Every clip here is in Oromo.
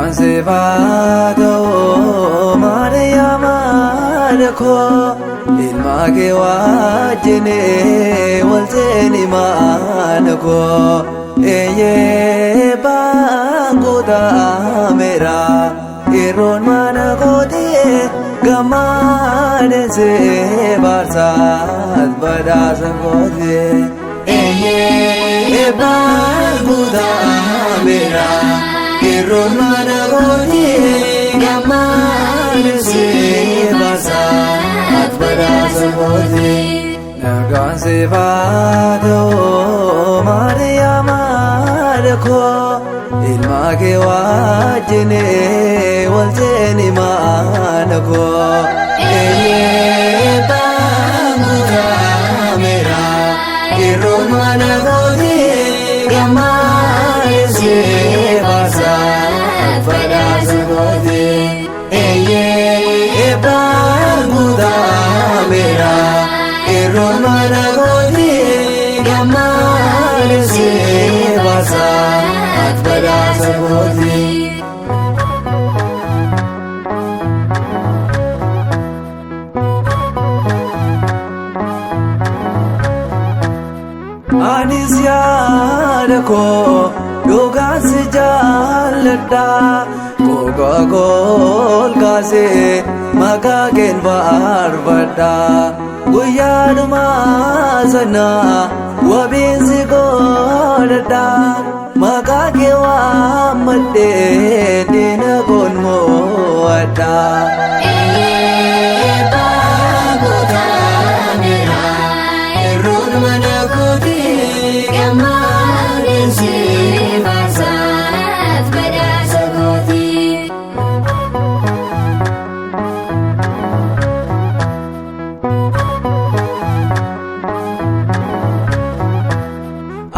Nagaan sebaatoo Maariyaama koo ilma kee wajjinee wal seeni mana koo eeyyee baangoota meera yeroon mana kootii gammadeessee baarsaas badhaasa kootii eeyyee baangoota meera. Yeroon mana kootii gammadeessee baarsaas badhaasa kootii. Nagaan sebaatoo Maariyaama koo ilma kee wajjinee wal seeni mana koo eeyyee baangoota meera yeroon mana kootii gammadeessee baarsaas badhaasa kootii eeyyee baangoota meera yeroon mana kootii gammadeessee baarsaas badhaasa kootii. Anis yaada koo dhugaan si jaalladha gogaa koo kaasee maqaa kee faarfadha guyyaadhuma sana wabiin si godhadha maqaa kee waammadhee diina koon mo'adha.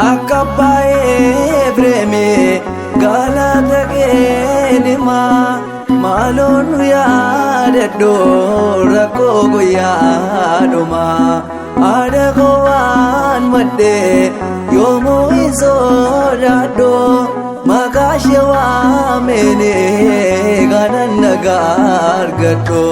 Akka baay'ee Efreemii galata keenima maaloo nu yaadadhu rakkoo guyyaadhuma haadha koo waan maddee yoomuu hin sodaadhu maqaa ishee waameenee kanan nagaa argadhu.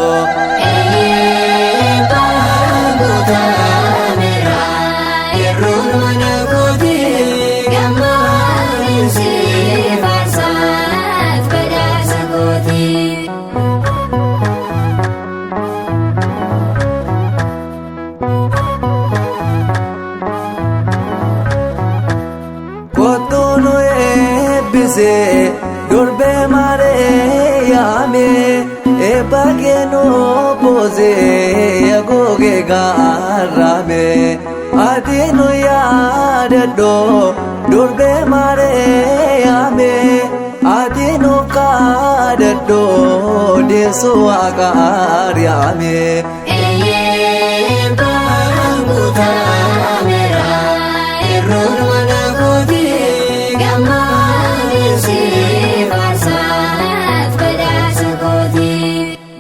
Kottuun eebbisee durbee Maariyaame eebba kennuu boosee agoogee gaarame ati nu yaadadhu durbee Maariyaame ati nu kadhadhu deessu waaqa Maariyaame.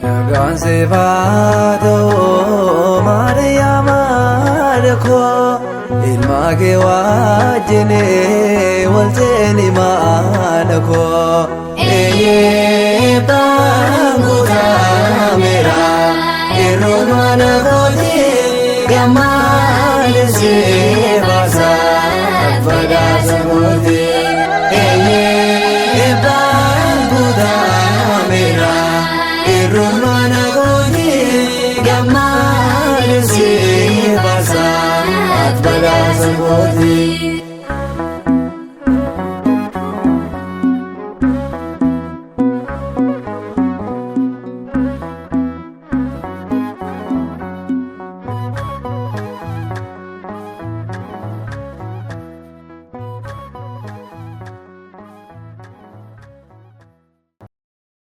Nagaan sebaatoo Maariyaama koo ilma kee wajjinee wal seeni mana koo eeyyee baangoota meera yeroon mana kootii gammadeessee baarsaas badhaasa kootii eeyyee baangoota meera. Yeroon mana kootii gammadeessee baarsaas badhaasa kootii.